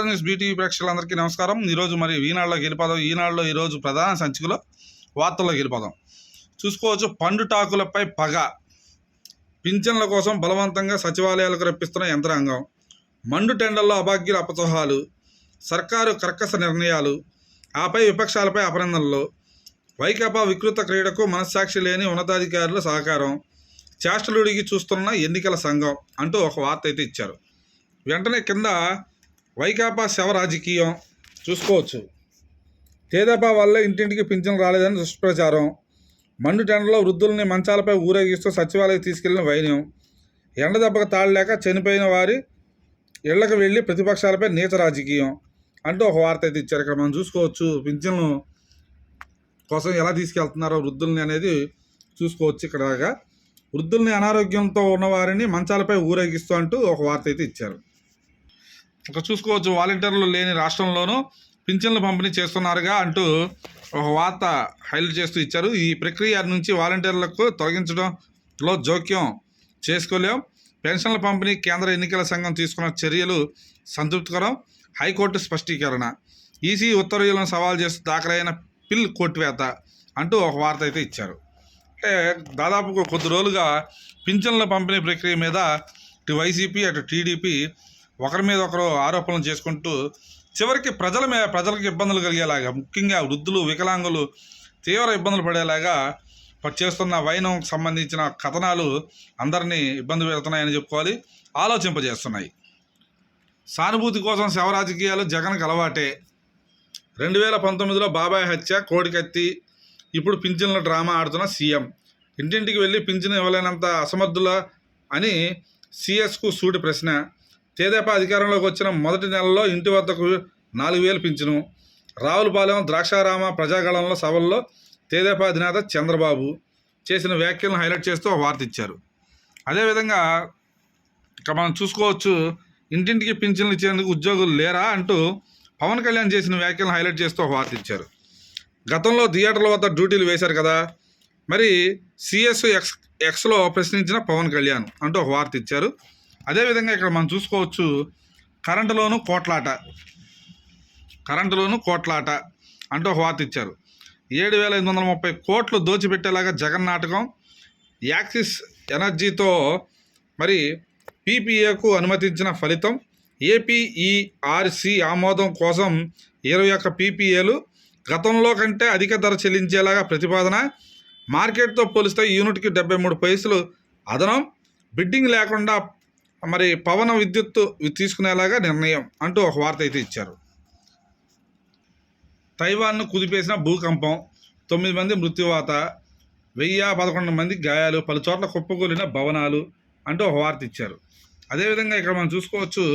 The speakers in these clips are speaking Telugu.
గెలిపాద న్యూస్ బీటీవీ ప్రేక్షకులందరికీ నమస్కారం. ఈరోజు మరి ఈనాడులోకి వెళ్ళిపోదాం. ఈనాడులో ఈరోజు ప్రధాన సంచికలో వార్తల్లోకి వెళ్ళిపోదాం. చూసుకోవచ్చు, పండుటాకులపై పగ, పింఛన్ల కోసం బలవంతంగా సచివాలయాలకు రప్పిస్తున్న యంత్రాంగం, మండు టెండర్లో అభాగ్యుల అపతోహాలు, సర్కారు కర్కశ నిర్ణయాలు, ఆపై విపక్షాలపై అపనిందనలు, వైకాపా వికృత క్రీడకు మనస్సాక్షి లేని ఉన్నతాధికారుల సహకారం, చేష్టలుడికి చూస్తున్న ఎన్నికల సంఘం అంటూ ఒక వార్త అయితే ఇచ్చారు. వెంటనే కింద వైకాపా శవ రాజకీయం చూసుకోవచ్చు. తేదేపా వల్లే ఇంటింటికి పింఛన్ రాలేదని దుష్ప్రచారం, మండు టెండర్లో వృద్ధుల్ని మంచాలపై ఊరేగిస్తూ సచివాలయం తీసుకెళ్లిన వైన్యం, ఎండదెబ్బకు తాళలేక చనిపోయిన వారి ఇళ్లకు వెళ్ళి ప్రతిపక్షాలపై నీచ రాజకీయం అంటూ ఒక వార్త అయితే ఇచ్చారు. ఇక్కడ మనం చూసుకోవచ్చు, పింఛన్లు కోసం ఎలా తీసుకెళ్తున్నారో వృద్ధుల్ని అనేది చూసుకోవచ్చు. ఇక్కడ దాకా వృద్ధుల్ని అనారోగ్యంతో ఉన్నవారిని మంచాలపై ఊరేగిస్తూ అంటూ ఒక వార్త అయితే ఇచ్చారు. ఇక్కడ చూసుకోవచ్చు, వాలంటీర్లు లేని రాష్ట్రంలోనూ పింఛన్లు పంపిణీ చేస్తున్నారుగా అంటూ ఒక వార్త హైలైట్ చేస్తూ ఇచ్చారు. ఈ ప్రక్రియ నుంచి వాలంటీర్లకు తొలగించడంలో జోక్యం చేసుకోలేం, పెన్షన్ల పంపిణీ కేంద్ర ఎన్నికల సంఘం తీసుకున్న చర్యలు సంతృప్తికరం, హైకోర్టు స్పష్టీకరణ, ఈసీ ఉత్తర్వులను సవాల్ చేస్తూ దాఖలైన పిల్ కొట్టివేత అంటూ ఒక వార్త అయితే ఇచ్చారు. అంటే దాదాపు కొద్ది రోజులుగా పింఛన్ల పంపిణీ ప్రక్రియ మీద ఇటు వైసీపీ అటు టీడీపీ ఒకరి మీద ఒకరు ఆరోపణలు చేసుకుంటూ చివరికి ప్రజలకు ఇబ్బందులు కలిగేలాగా, ముఖ్యంగా వృద్ధులు వికలాంగులు తీవ్ర ఇబ్బందులు పడేలాగా చేస్తున్న వైనం సంబంధించిన కథనాలు అందరినీ ఇబ్బంది పెడుతున్నాయని చెప్పుకోవాలి, ఆలోచింపజేస్తున్నాయి. సానుభూతి కోసం శవ రాజకీయాలు జగన్కి అలవాటే. 2019లో బాబాయ్ హత్య, కోడికత్తి, ఇప్పుడు పింఛన్ల డ్రామా ఆడుతున్న సీఎం, ఇంటింటికి వెళ్ళి పింఛన్ ఇవ్వలేనంత అసమర్థుల అని సిఎస్కు సూటి ప్రశ్న, తేదేపా అధికారంలోకి వచ్చిన మొదటి నెలలో ఇంటి వద్దకు 4,000 పింఛను, రావులపాలెం ద్రాక్షారామ ప్రజాగళంలో సభల్లో తేదేపా అధినేత చంద్రబాబు చేసిన వ్యాఖ్యలను హైలైట్ చేస్తూ ఒక వార్త ఇచ్చారు. అదేవిధంగా ఇక మనం చూసుకోవచ్చు, ఇంటింటికి పింఛన్లు ఇచ్చేందుకు ఉద్యోగులు లేరా అంటూ పవన్ కళ్యాణ్ చేసిన వ్యాఖ్యలను హైలైట్ చేస్తూ ఒక వార్త ఇచ్చారు. గతంలో థియేటర్ల వద్ద డ్యూటీలు వేశారు కదా, మరి సిఎస్ ఎక్స్లో ప్రశ్నించిన పవన్ కళ్యాణ్ అంటూ ఒక వార్త ఇచ్చారు. అదేవిధంగా ఇక్కడ మనం చూసుకోవచ్చు, కరెంటులోనూ కోట్లాట అంటూ ఒక వార్త ఇచ్చారు. 7,530 కోట్లు దోచిపెట్టేలాగా జగన్ నాటకం, యాక్సిస్ ఎనర్జీతో మరి పీపీఏకు అనుమతించిన ఫలితం, ఏపీఈఆర్సీ ఆమోదం కోసం 21 పీపీఏలు, గతంలో కంటే అధిక ధర చెల్లించేలాగా ప్రతిపాదన, మార్కెట్తో పోలిస్తే యూనిట్కి 73 పైసలు అదనం, బిడ్డింగ్ లేకుండా మరి పవన విద్యుత్తు తీసుకునేలాగా నిర్ణయం అంటూ ఒక వార్త అయితే ఇచ్చారు. తైవాన్ను కుదిపేసిన భూకంపం, 9 మంది మృత్యువాత, 1,011 మంది గాయాలు, పలు చోట్ల కుప్పకూలిన భవనాలు అంటూ ఒక వార్త ఇచ్చారు. అదేవిధంగా ఇక్కడ మనం చూసుకోవచ్చు,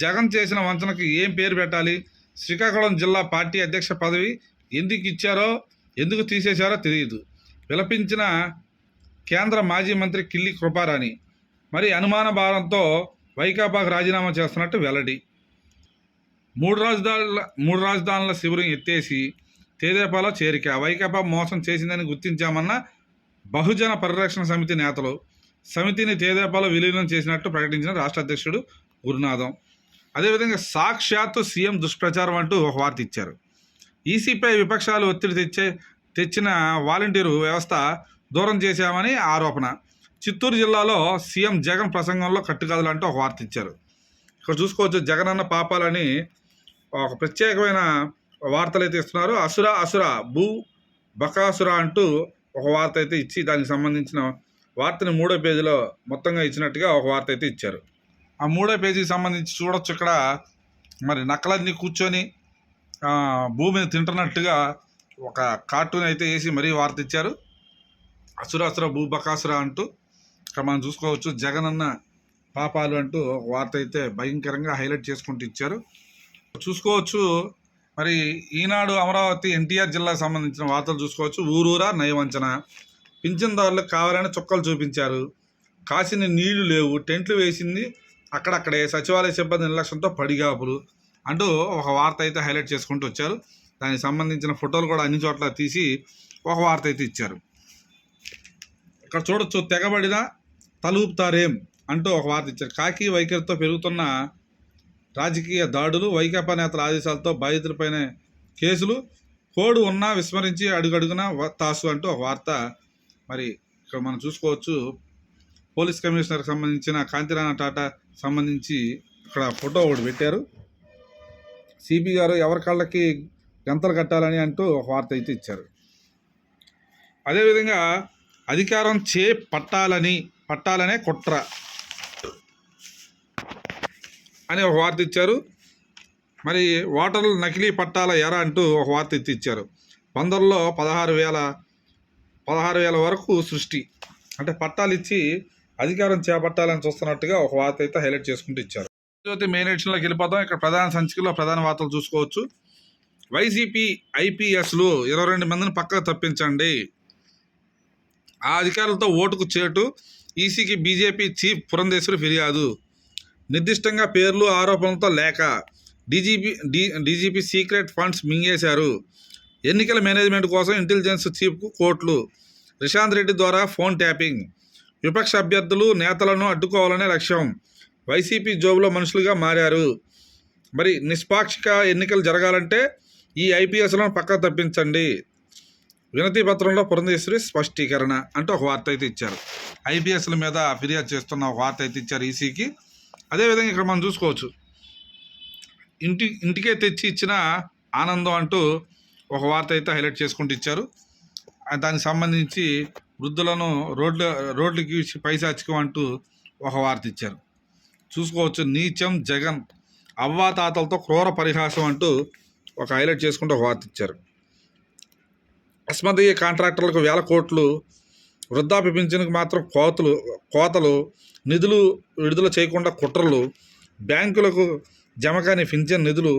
జగన్ చేసిన వంచనకు ఏం పేరు పెట్టాలి, శ్రీకాకుళం జిల్లా పార్టీ అధ్యక్ష పదవి ఎందుకు తీసేశారో తెలియదు, విలపించిన కేంద్ర మాజీ మంత్రి కిల్లి కృపారాణి, మరి అనుమాన భారంతో వైకాపాకు రాజీనామా చేస్తున్నట్టు వెల్లడి, మూడు రాజధానుల శిబిరం ఎత్తేసి తేదేపాలో చేరిక, వైకాపా మోసం చేసిందని గుర్తించామన్న బహుజన పరిరక్షణ సమితి నేతలు, సమితిని తేదేపాలో విలీనం చేసినట్టు ప్రకటించిన రాష్ట్ర అధ్యక్షుడు గురునాథం. అదేవిధంగా సాక్షాత్తు సీఎం దుష్ప్రచారం అంటూ ఒక వార్త ఇచ్చారు. ఈసీపై విపక్షాలు ఒత్తిడి తెచ్చిన వాలంటీరు వ్యవస్థ దూరం చేశామని ఆరోపణ, చిత్తూరు జిల్లాలో సీఎం జగన్ ప్రసంగంలో కట్టుకథలు అంటూ ఒక వార్త ఇచ్చారు. ఇక్కడ చూసుకోవచ్చు, జగనన్న పాపాలని ఒక ప్రత్యేకమైన వార్తలు అయితే ఇస్తున్నారు. అసుర భూ బకాసుర అంటూ ఒక వార్త అయితే ఇచ్చి దానికి సంబంధించిన వార్తని 3వ పేజీలో మొత్తంగా ఇచ్చినట్టుగా ఒక వార్త అయితే ఇచ్చారు. ఆ 3వ పేజీకి సంబంధించి చూడొచ్చు, ఇక్కడ మరి నక్కలన్నీ కూర్చొని భూమిని తింటున్నట్టుగా ఒక కార్టూన్ అయితే వేసి మరీ వార్త ఇచ్చారు. అసుర భూ బకాసుర అంటూ ఇక్కడ మనం చూసుకోవచ్చు, జగనన్న పాపాలు అంటూ ఒక వార్త అయితే భయంకరంగా హైలైట్ చేసుకుంటూ ఇచ్చారు. చూసుకోవచ్చు, మరి ఈనాడు అమరావతి ఎన్టీఆర్ జిల్లాకు సంబంధించిన వార్తలు చూసుకోవచ్చు. ఊరూరా నయవంచన, పింఛన్దారులకు కావాలని చుక్కలు చూపించారు, కాసిన నీళ్లు లేవు, టెంట్లు వేసింది అక్కడక్కడే, సచివాలయ సిబ్బంది నిర్లక్ష్యంతో పడిగాపులు అంటూ ఒక వార్త అయితే హైలైట్ చేసుకుంటూ వచ్చారు. దానికి సంబంధించిన ఫోటోలు కూడా అన్ని చోట్ల తీసి ఒక వార్త అయితే ఇచ్చారు. ఇక్కడ చూడొచ్చు, తెగబడిన తలూపుతారేం అంటూ ఒక వార్త ఇచ్చారు. కాకి వైఖరితో పెరుగుతున్న రాజకీయ దాడులు, వైకాపా నేతల ఆదేశాలతో బాధితులపైన కేసులు, కోడ్ ఉన్నా విస్మరించి అడుగడుగున తాసు అంటూ ఒక వార్త. మరి ఇక్కడ మనం చూసుకోవచ్చు, పోలీస్ కమిషనర్కి సంబంధించిన కాంతిరాణ టాటా సంబంధించి ఇక్కడ ఫోటో ఒకటి పెట్టారు. సిపి గారు ఎవరి కాళ్ళకి గంతలు కట్టాలని అంటూ ఒక వార్త అయితే ఇచ్చారు. అదేవిధంగా అధికారం పట్టాలనే కుట్ర అని ఒక వార్త ఇచ్చారు. మరి ఓటర్లు నకిలీ పట్టాల ఎర అంటూ ఒక వార్త ఇచ్చారు. వందల్లో 16,000 వరకు సృష్టి, అంటే పట్టాలు ఇచ్చి అధికారం చేపట్టాలని చూస్తున్నట్టుగా ఒక వార్త అయితే హైలైట్ చేసుకుంటూ ఇచ్చారు. మెయిన్ ఎడిషన్లోకి వెళ్ళిపోతాం. ఇక్కడ ప్రధాన సంచికలో ప్రధాన వార్తలు చూసుకోవచ్చు. వైసీపీ ఐపీఎస్లు 22 మందిని పక్కకు తప్పించండి, ఆ అధికారులతో ఓటుకు చేటు, ఈసీకి బీజేపీ చీఫ్ పురంధేశ్వరి ఫిర్యాదు, నిర్దిష్టంగా పేర్లు ఆరోపణలతో లేక డీజీపీ సీక్రెట్ ఫండ్స్ మింగేశారు, ఎన్నికల మేనేజ్మెంట్ కోసం ఇంటెలిజెన్స్ చీఫ్కు కోట్లు, ప్రశాంత్ రెడ్డి ద్వారా ఫోన్ ట్యాపింగ్, విపక్ష అభ్యర్థులు నేతలను అడ్డుకోవాలనే లక్ష్యం, వైసీపీ జోబులో మనుషులుగా మారారు. మరి నిష్పాక్షిక ఎన్నికలు జరగాలంటే ఈ ఐపీఎస్లను పక్కకు తప్పించండి, వినతి పత్రంలో పురంధేశ్వరి స్పష్టీకరణ అంటూ ఒక వార్త అయితే ఇచ్చారు. ఐపీఎస్ల మీద ఫిర్యాదు చేస్తున్న ఒక వార్త అయితే ఇచ్చారు ఈసీకి. అదేవిధంగా ఇక్కడ మనం చూసుకోవచ్చు, ఇంటికే తెచ్చి ఇచ్చిన ఆనందం అంటూ ఒక వార్త అయితే హైలైట్ చేసుకుంటూ ఇచ్చారు. దానికి సంబంధించి వృద్ధులను రోడ్లకి పైశాచికం అంటూ ఒక వార్త ఇచ్చారు. చూసుకోవచ్చు, నీచం జగన్ అవ్వాతాతలతో క్రూర పరిహాసం అంటూ ఒక హైలైట్ చేసుకుంటూ ఒక వార్త ఇచ్చారు. అస్మదీయ కాంట్రాక్టర్లకు 1,000 కోట్లు, వృద్ధాప్య పింఛన్కి మాత్రం కోతలు, నిధులు విడుదల చేయకుండా కుట్రలు, బ్యాంకులకు జమ కాని పింఛన్ నిధులు,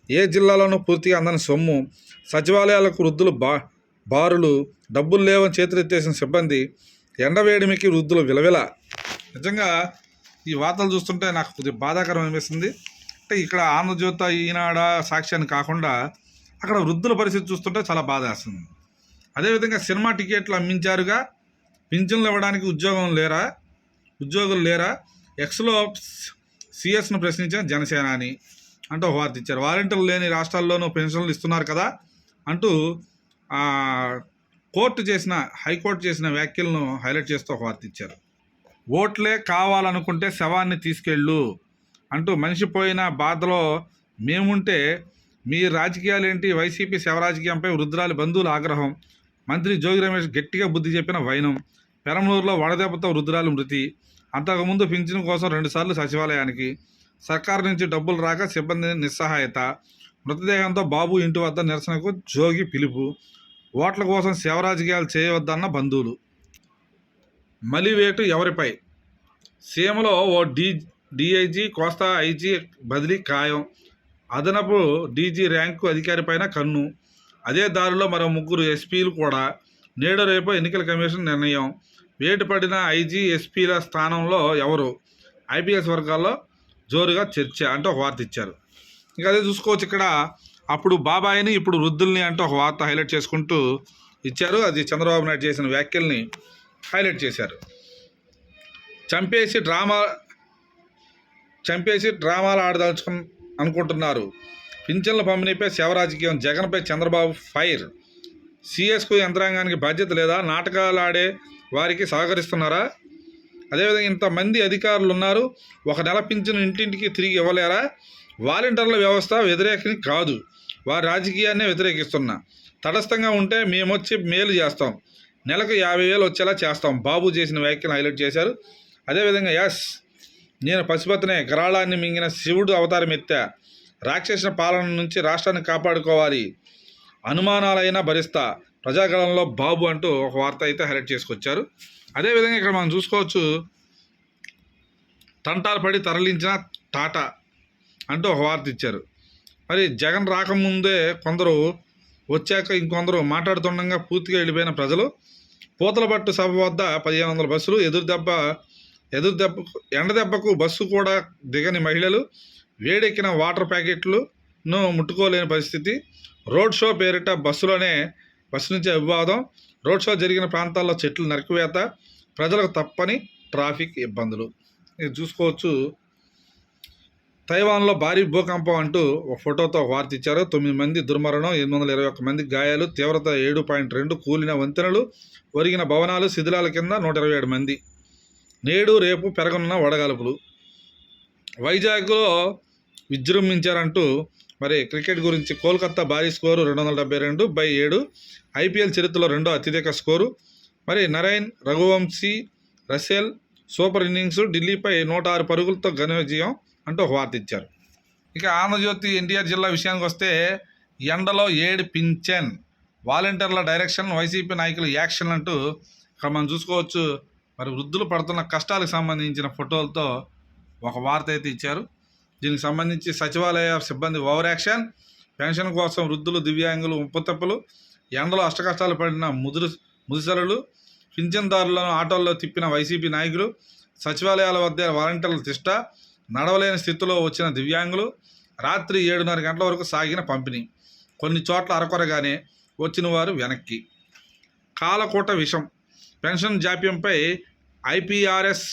ఏ జిల్లాలోనూ పూర్తిగా అందని సొమ్ము, సచివాలయాలకు వృద్ధులు బారులు, డబ్బులు లేవని చేతులెత్తేసిన సిబ్బంది, ఎండవేడిమికి వృద్ధులు విలవిల. నిజంగా ఈ వార్తలు చూస్తుంటే నాకు కొద్దిగా బాధాకరం అనిపిస్తుంది. అంటే ఇక్కడ ఆంధ్రజ్యోతి, ఈనాడ, సాక్ష్యాన్ని కాకుండా అక్కడ వృద్ధుల పరిస్థితి చూస్తుంటే చాలా బాధ వేస్తుంది. అదేవిధంగా సినిమా టికెట్లు అమ్మించారుగా, పింఛన్లు ఇవ్వడానికి ఉద్యోగులు లేరా, ఎక్స్లో సిఎస్ను ప్రశ్నించిన జనసేన అని అంటూ ఒక వార్త ఇచ్చారు. వాలంటీర్లు లేని రాష్ట్రాల్లోనూ పెన్షన్లు ఇస్తున్నారు కదా అంటూ హైకోర్టు చేసిన వ్యాఖ్యలను హైలైట్ చేస్తూ ఒక వార్త ఇచ్చారు. ఓట్లే కావాలనుకుంటే శవాన్ని తీసుకెళ్ళు అంటూ మనిషి పోయిన బాధలో మేముంటే మీ రాజకీయాలేంటి, వైసీపీ శవ రాజకీయంపై వృద్ధురాలి బంధువుల ఆగ్రహం, మంత్రి జోగి రమేష్ గట్టిగా బుద్ధి చెప్పిన వైనం, పెరంబలూరులో వడదెబ్బతో వృద్ధురాలి మృతి, అంతకుముందు పింఛను కోసం 2 సార్లు సచివాలయానికి, సర్కారు నుంచి డబ్బులు రాక సిబ్బంది నిస్సహాయత, మృతదేహంతో బాబు ఇంటి వద్ద నిరసనకు జోగి పిలుపు, ఓట్ల కోసం శవ రాజకీయాలు చేయవద్దన్న బంధువులు, మలివేటు ఎవరిపై, సీఎంలో ఓ డీఐజీ కోస్తా ఐజీ బదిలీ ఖాయం, అదనపు డీజీ ర్యాంకు అధికారిపైన కన్ను, అదే దారిలో మరో 3 ఎస్పీలు కూడా, నేడు రేపు ఎన్నికల కమిషన్ నిర్ణయం, వేటు పడిన ఐజీ ఎస్పీల స్థానంలో ఎవరు, ఐపీఎస్ వర్గాల్లో జోరుగా చర్చ అంటూ ఒక వార్త ఇచ్చారు. ఇంకా అదే చూసుకోవచ్చు, ఇక్కడ అప్పుడు బాబాయిని ఇప్పుడు వృద్ధుల్ని అంటూ ఒక వార్త హైలైట్ చేసుకుంటూ ఇచ్చారు. అది చంద్రబాబు నాయుడు చేసిన వ్యాఖ్యల్ని హైలైట్ చేశారు. చంపేసి డ్రామాలు అనుకుంటున్నారు, పింఛన్ల పంపిణీపై శవ రాజకీయం, జగన్పై చంద్రబాబు ఫైర్, సిఎస్కు యంత్రాంగానికి బాధ్యత లేదా, నాటకాలు ఆడే వారికి సహకరిస్తున్నారా, అదేవిధంగా ఇంతమంది అధికారులు ఉన్నారు, 1 నెల పింఛను ఇంటింటికి తిరిగి ఇవ్వలేరా, వాలంటీర్ల వ్యవస్థ వ్యతిరేకని కాదు, వారి రాజకీయాన్నే వ్యతిరేకిస్తున్నా, తటస్థంగా ఉంటే మేమొచ్చి మేలు చేస్తాం, నెలకు 50,000 వచ్చేలా చేస్తాం, బాబు చేసిన వ్యాఖ్యలు హైలైట్ చేశారు. అదేవిధంగా నేను పశుపతినే, గరాళాన్ని మింగిన శివుడు అవతారం ఎత్తా, రాక్షస పాలన నుంచి రాష్ట్రాన్ని కాపాడుకోవాలి, అనుమానాలైనా భరిస్తా, ప్రజాగళంలో బాబు అంటూ ఒక వార్త అయితే హైలైట్ చేసుకొచ్చారు. అదేవిధంగా ఇక్కడ మనం చూసుకోవచ్చు, తంటాలు పడి తరలించిన టాటా అంటూ ఒక వార్త ఇచ్చారు. మరి జగన్ రాకముందే కొందరు, వచ్చాక ఇంకొందరు మాట్లాడుతుండగా పూర్తిగా వెళ్ళిపోయిన ప్రజలు, పూతలపట్టు సభ వద్ద 1,500 బస్సులు, ఎండదెబ్బకు బస్సు కూడా దిగని మహిళలు, వేడెక్కిన వాటర్ ప్యాకెట్లను ముట్టుకోలేని పరిస్థితి, రోడ్ షో పేరిట బస్సు నుంచి వివాదం, రోడ్ షో జరిగిన ప్రాంతాల్లో చెట్లు నరికివేత, ప్రజలకు తప్పని ట్రాఫిక్ ఇబ్బందులు. ఇది చూసుకోవచ్చు, తైవాన్లో భారీ భూకంపం అంటూ ఒక ఫోటోతో ఒక వార్త ఇచ్చారు. 9 మంది దుర్మరణం, 821 మంది గాయాలు, తీవ్రత 7.2, కూలిన వంతెనలు, ఒరిగిన భవనాలు, శిథిలాల కింద 127 మంది. నేడు రేపు పెరగనున్న వడగాల్పులు. వైజాగ్లో విజృంభించారంటూ మరి క్రికెట్ గురించి కోల్కతా భారీ స్కోరు 272/7, ఐపీఎల్ చరిత్రలో రెండో అత్యధిక స్కోరు. మరి Narine, Raghuvanshi, Russell super innings, ఢిల్లీపై 106 పరుగులతో ఘన విజయం అంటూ ఒక వార్త ఇచ్చారు. ఇక ఆంధ్రజ్యోతి ఎన్టీఆర్ జిల్లా విషయానికి వస్తే ఎండలో ఏడు పింఛన్, వాలంటీర్ల డైరెక్షన్, వైసీపీ నాయకులు యాక్షన్ అంటూ ఇక్కడ మనం చూసుకోవచ్చు. మరి వృద్ధులు పడుతున్న కష్టాలకు సంబంధించిన ఫోటోలతో ఒక వార్త అయితే ఇచ్చారు. దీనికి సంబంధించి సచివాలయ సిబ్బంది ఓవర్ యాక్షన్, పెన్షన్ కోసం వృద్ధులు, దివ్యాంగులు ముప్పతప్పులు, ఎండలో అష్టకష్టాలు పడిన ముదిసరులు, పింఛన్దారులను ఆటోల్లో తిప్పిన వైసీపీ నాయకులు, సచివాలయాల వద్ద వాలంటీర్ల తిష్ట, నడవలేని స్థితిలో వచ్చిన దివ్యాంగులు, రాత్రి 7:30 గంటల వరకు సాగిన పంపిణీ, కొన్ని చోట్ల అరకొరగానే వచ్చిన వారు వెనక్కి. కాలకూట విషం, పెన్షన్ జాప్యంపై ఐపీఆర్ఎస్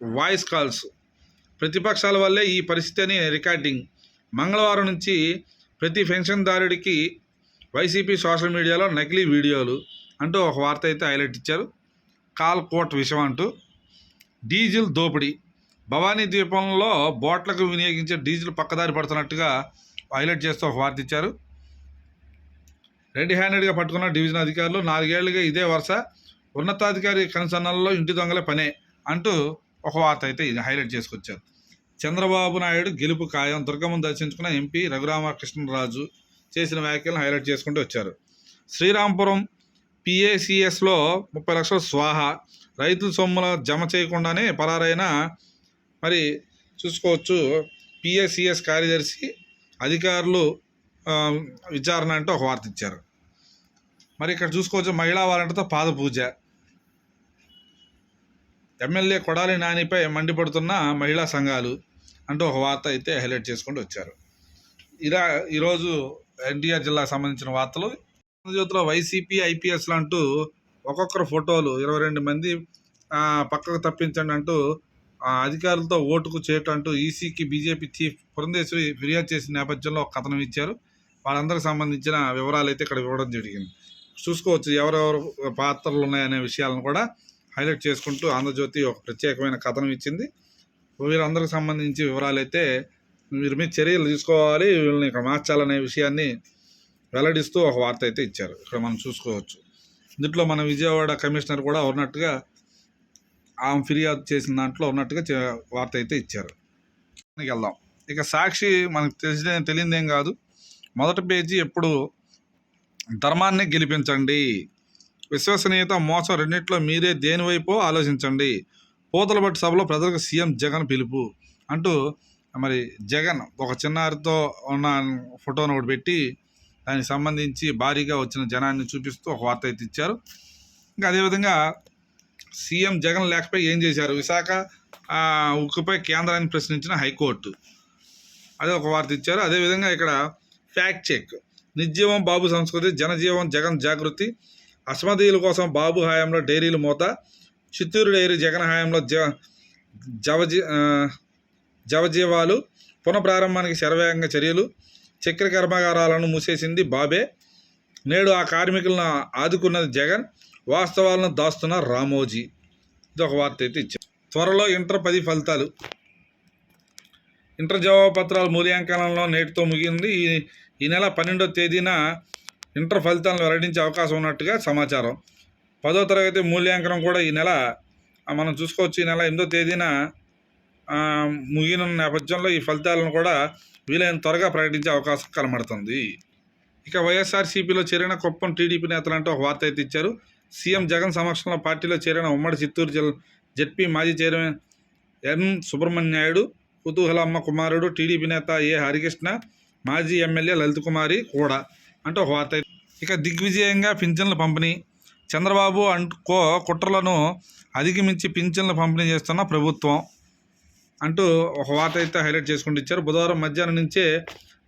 వాయిస్ కాల్స్, ప్రతిపక్షాల వల్లే ఈ పరిస్థితి అని రికార్డింగ్, మంగళవారం నుంచి ప్రతి పెన్షన్దారుడికి వైసీపీ సోషల్ మీడియాలో నకిలీ వీడియోలు అంటూ ఒక వార్త అయితే హైలైట్ ఇచ్చారు. కాల్కోట్ విషయం అంటూ. డీజిల్ దోపిడీ, భవానీ ద్వీపంలో బోట్లకు వినియోగించే డీజిల్ పక్కదారి పడుతున్నట్టుగా హైలైట్ చేస్తూ ఒక వార్త ఇచ్చారు. రెడ్ హ్యాండెడ్గా పట్టుకున్న డివిజన్ అధికారులు, 4 ఏళ్లుగా ఇదే వరుస, ఉన్నతాధికారి కనుసన్నల్లో ఇంటి దొంగలే పనే అంటూ ఒక వార్త అయితే ఇది హైలైట్ చేసుకొచ్చారు. చంద్రబాబు నాయుడు గెలుపు ఖాయం, దుర్గమ్మను దర్శించుకున్న ఎంపీ రఘురామకృష్ణరాజు చేసిన వ్యాఖ్యలను హైలైట్ చేసుకుంటూ వచ్చారు. శ్రీరాంపురం పిఏసిఎస్లో 30 లక్షలు స్వాహా, రైతుల సొమ్ముల జమ చేయకుండానే పరారైన మరి చూసుకోవచ్చు పిఏసిఎస్ కార్యదర్శి, అధికారులు విచారణ అంటూ ఒక వార్త ఇచ్చారు. మరి ఇక్కడ చూసుకోవచ్చు మహిళా వాలంటీర్తో పాద పూజ, ఎమ్మెల్యే కొడాలి నానిపై మండిపడుతున్న మహిళా సంఘాలు అంటూ ఒక వార్త అయితే హైలైట్ చేసుకుంటూ వచ్చారు. ఈరోజు ఎన్టీఆర్ జిల్లాకు సంబంధించిన వార్తలు. ఆంధ్రజ్యోతిలో వైసీపీ ఐపీఎస్లు అంటూ ఒక్కొక్కరు ఫోటోలు 22 మంది పక్కకు తప్పించండి అంటూ అధికారులతో ఓటుకు చేయటం అంటూ ఈసీకి బీజేపీ చీఫ్ పురంధేశ్వరి ఫిర్యాదు చేసిన నేపథ్యంలో ఒక కథనం ఇచ్చారు. వాళ్ళందరికి సంబంధించిన వివరాలు అయితే ఇక్కడ ఇవ్వడం జరిగింది. చూసుకోవచ్చు ఎవరెవరు పాత్రలు ఉన్నాయనే విషయాలను కూడా హైలైట్ చేసుకుంటూ ఆంధ్రజ్యోతి ఒక ప్రత్యేకమైన కథనం ఇచ్చింది. వీరందరికి సంబంధించి వివరాలు అయితే వీరి మీద చర్యలు తీసుకోవాలి, వీళ్ళని ఇక్కడ మార్చాలనే విషయాన్ని వెల్లడిస్తూ ఒక వార్త అయితే ఇచ్చారు. ఇక్కడ మనం చూసుకోవచ్చు. దీంట్లో మన విజయవాడ కమిషనర్ కూడా ఉన్నట్టుగా ఆమె ఫిర్యాదు చేసిన దాంట్లో ఉన్నట్టుగా వార్త అయితే ఇచ్చారు. వెళ్దాం. ఇక సాక్షి మనకు తెలియదేం కాదు. మొదటి పేజీ ఎప్పుడు ధర్మాన్ని గెలిపించండి, విశ్వసనీయత, మోసం రెండింటిలో మీరే దేనివైపో ఆలోచించండి, పూతలపట్టు సభలో ప్రజలకు సీఎం జగన్ పిలుపు అంటూ మరి జగన్ ఒక చిన్నారితో ఉన్న ఫోటోను ఒకటి పెట్టి దానికి సంబంధించి భారీగా వచ్చిన జనాన్ని చూపిస్తూ ఒక వార్త అయితే ఇచ్చారు. ఇంకా అదేవిధంగా సీఎం జగన్ లేకపోయి ఏం చేశారు, విశాఖ ఉక్కుపై కేంద్రాన్ని ప్రశ్నించిన హైకోర్టు, అదే ఒక వార్త ఇచ్చారు. అదేవిధంగా ఇక్కడ ఫ్యాక్ట్ చెక్, నిర్జీవం బాబు సంస్కృతి, జనజీవం జగన్ జాగృతి, అస్మదీయుల కోసం బాబు హయాంలో డైరీలు మూత, చిత్తూరు డైరీ జగన్ హయాంలో జవజీవాలు, పునఃప్రారంభానికి శరవేగంగా చర్యలు, చక్కెర కర్మాగారాలను మూసేసింది బాబే, నేడు ఆ కార్మికులను ఆదుకున్నది జగన్, వాస్తవాలను దాస్తున్న రామోజీ, ఇది ఒక వార్త అయితే ఇచ్చారు. త్వరలో ఇంటర్ 10 ఫలితాలు, ఇంటర్ జవాబు పత్రాల మూల్యాంకనంలో నేటితో ముగిసింది. ఈ నెల 12వ తేదీన ఇంటర్ ఫలితాలను వెల్లడించే అవకాశం ఉన్నట్టుగా సమాచారం. 10వ తరగతి మూల్యాంకనం కూడా ఈ నెల మనం చూసుకోవచ్చు. ఈ నెల 8వ తేదీన ముగిన నేపథ్యంలో ఈ ఫలితాలను కూడా వీలైన త్వరగా ప్రకటించే అవకాశం కనబడుతుంది. ఇక వైఎస్ఆర్సీపీలో చేరిన కుప్పం టీడీపీ నేతలంటూ ఒక వార్త అయితే ఇచ్చారు. సీఎం జగన్ సమక్షంలో పార్టీలో చేరిన ఉమ్మడి చిత్తూరు జెడ్పీ మాజీ చైర్మన్ ఎన్ సుబ్రహ్మణ్యాయుడు, కుతూహలమ్మ కుమారుడు టీడీపీ నేత ఏ హరికృష్ణ, మాజీ ఎమ్మెల్యే లలిత కుమారి కూడా అంటూ ఒక వార్త. ఇక దిగ్విజయంగా పింఛన్ల పంపిణీ, చంద్రబాబు అంటూ కుట్రలను అధిగమించి పింఛన్ల పంపిణీ చేస్తున్న ప్రభుత్వం అంటూ ఒక వార్త అయితే హైలైట్ చేసుకుంటూ ఇచ్చారు. బుధవారం మధ్యాహ్నం నుంచే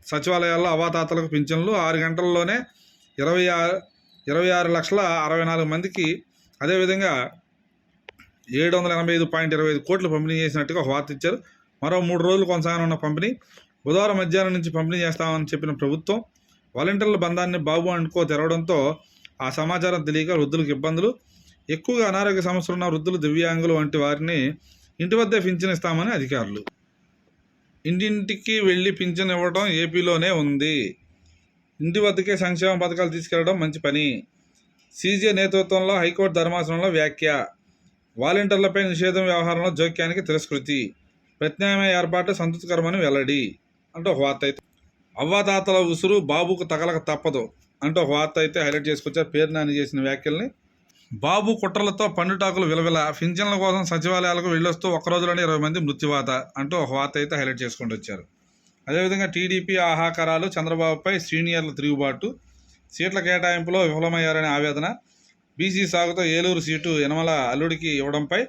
సచివాలయాల్లో అవాతాతలకు పింఛన్లు, 6 గంటల్లోనే 26,64,40 మందికి, అదేవిధంగా 785.25 కోట్లు పంపిణీ చేసినట్టుగా ఒక వార్త ఇచ్చారు. మరో 3 రోజులు కొనసాగనున్న పంపిణీ బుధవారం మధ్యాహ్నం నుంచి పంపిణీ చేస్తామని చెప్పిన ప్రభుత్వం వాలంటీర్ల బంధాన్ని బాబు అంటుకో తెరవడంతో ఆ సమాచారం తెలియక వృద్ధులకు ఇబ్బందులు. ఎక్కువగా అనారోగ్య సమస్యలున్న వృద్ధులు, దివ్యాంగులు వంటి వారిని ఇంటి వద్దే పింఛన్ ఇస్తామని అధికారులు. ఇంటింటికి వెళ్ళి పింఛన్ ఇవ్వడం ఏపీలోనే ఉంది. ఇంటి వద్దకే సంక్షేమ పథకాలు తీసుకెళ్లడం మంచి పని. సీజే నేతృత్వంలో హైకోర్టు ధర్మాసనంలో వ్యాఖ్య. వాలంటీర్లపై నిషేధం వ్యవహారంలో జోక్యానికి తిరస్కృతి. ప్రత్యామ్నాయ ఏర్పాటు సంతృప్తికరమని వెల్లడి అంటూ ఒక వార్త అయితే. అవ్వాతాతల ఉసురు బాబుకు తగలక తప్పదు అంటూ ఒక వార్త అయితే హైలైట్ చేసుకొచ్చారు. పేరు నాని చేసిన వ్యాఖ్యల్ని. బాబు కుట్రలతో పండుటాకులు విలవిల. పింఛన్ల కోసం సచివాలయాలకు వెళ్ళొస్తూ ఒక్కరోజులోనే 20 మంది మృత్యువాత అంటూ ఒక వార్త అయితే హైలైట్ చేసుకుంటూ వచ్చారు. అదేవిధంగా టీడీపీ ఆహాకారాలు, చంద్రబాబుపై సీనియర్ల తిరుగుబాటు, సీట్ల కేటాయింపులో విఫలమయ్యారనే ఆవేదన, బీసీ సాగుతో ఏలూరు సీటు యనమల అల్లుడికి ఇవ్వడంపై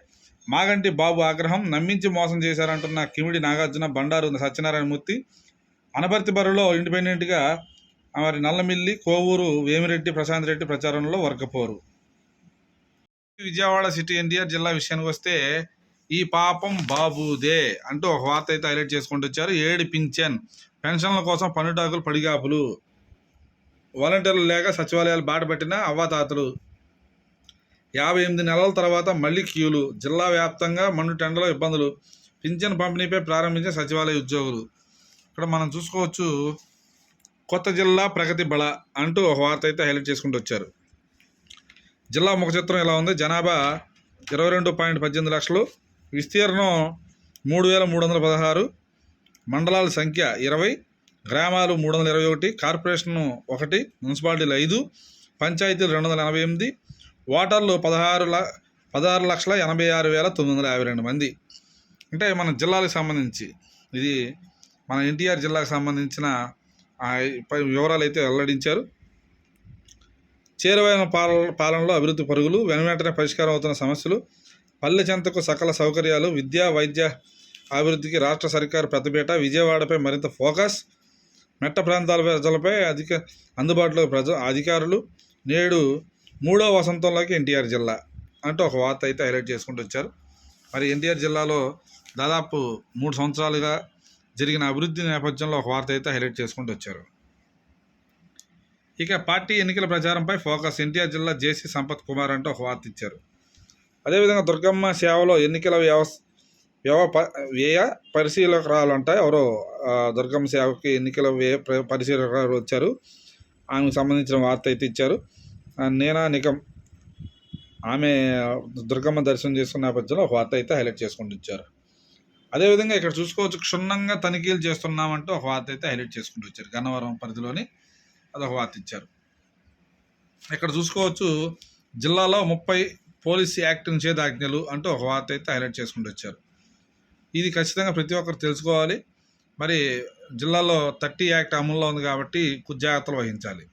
మాగంటి బాబు ఆగ్రహం, నమ్మించి మోసం చేశారంటున్న కిమిడి నాగార్జున, బండారు సత్యనారాయణమూర్తి, అనపర్తి బరిలో ఇండిపెండెంట్గా మరి నల్లమిల్లి, కోవూరు వేమిరెడ్డి ప్రశాంత్ రెడ్డి ప్రచారంలో వర్గపోరు. విజయవాడ సిటీ ఎన్టీఆర్ జిల్లా విషయానికి వస్తే ఈ పాపం బాబుదే అంటూ ఒక వార్త అయితే హైలైట్ చేసుకుంటూ వచ్చారు. 7 పింఛన్, పెన్షన్ల కోసం పన్నుటాకులు, పడిగాపులు, వాలంటీర్లు లేక సచివాలయాలు బాటపట్టిన అవ్వాతాతలు, 58 నెలల తర్వాత మళ్లీ క్యూలు, జిల్లా వ్యాప్తంగా మండు టెండలో ఇబ్బందులు, పింఛన్ పంపిణీపై ప్రారంభించిన సచివాలయ ఉద్యోగులు. ఇక్కడ మనం చూసుకోవచ్చు, కొత్త జిల్లా ప్రగతి బల అంటూ ఒక వార్త అయితే హైలైట్ చేసుకుంటూ వచ్చారు. జిల్లా ముఖ చిత్రం ఇలా ఉంది. జనాభా 22.18 లక్షలు, విస్తీర్ణం 3316, మండలాల సంఖ్య 20, గ్రామాలు 321, కార్పొరేషన్ 1, మున్సిపాలిటీలు 5, పంచాయతీలు 288, ఓటర్లు 16,86,86,952 మంది. అంటే మన జిల్లాలకు సంబంధించి ఇది మన ఎన్టీఆర్ జిల్లాకు సంబంధించిన వివరాలు అయితే వెల్లడించారు. చేరువైన పాలనలో అభివృద్ధి పరుగులు, వెనువెంటనే పరిష్కారం అవుతున్న సమస్యలు, పల్లె చెంతకు సకల సౌకర్యాలు, విద్యా వైద్య అభివృద్ధికి రాష్ట్ర సర్కారు పెద్దపీట, విజయవాడపై మరింత ఫోకస్, మెట్ట ప్రాంతాల ప్రజలపై అందుబాటులో అధికారులు, నేడు 3వ వసంతంలోకి ఎన్టీఆర్ జిల్లా అంటూ ఒక వార్త అయితే హైలైట్ చేసుకుంటూ వచ్చారు. మరి ఎన్టీఆర్ జిల్లాలో దాదాపు 3 సంవత్సరాలుగా జరిగిన అభివృద్ధి నేపథ్యంలో ఒక వార్త అయితే హైలైట్ చేసుకుంటూ వచ్చారు. ఇక పార్టీ ఎన్నికల ప్రచారంపై ఫోకస్. ఎన్టీఆర్ జిల్లా జేసీ సంపత్ కుమార్ అంటూ ఒక వార్త ఇచ్చారు. అదేవిధంగా దుర్గమ్మ సేవలో ఎన్నికల వ్యయ పరిశీలకురాలు అంట ఎవరో దుర్గమ్మ సేవకి ఎన్నికల వ్యయ పరిశీలకురాలు వచ్చారు. ఆమెకు సంబంధించిన వార్త అయితే ఇచ్చారు. నేనా నికం ఆమె దుర్గమ్మ దర్శనం చేసుకున్న నేపథ్యంలో ఒక వార్త అయితే హైలైట్ చేసుకుంటూ ఇచ్చారు. అదేవిధంగా ఇక్కడ చూసుకోవచ్చు, క్షుణ్ణంగా తనిఖీలు చేస్తున్నామంటూ ఒక వార్త అయితే హైలైట్ చేసుకుంటూ వచ్చారు. గన్నవరం పరిధిలోని అదొక వార్త ఇచ్చారు. ఇక్కడ చూసుకోవచ్చు, జిల్లాలో 30 పోలీస్ యాక్ట్ నిషేధాజ్ఞలు అంటూ ఒక వార్త అయితే హైలైట్ చేసుకుంటూ వచ్చారు. ఇది ఖచ్చితంగా ప్రతి ఒక్కరు తెలుసుకోవాలి. మరి జిల్లాలో 30 యాక్ట్ అమల్లో ఉంది కాబట్టి జాగ్రత్తలు వహించాలి.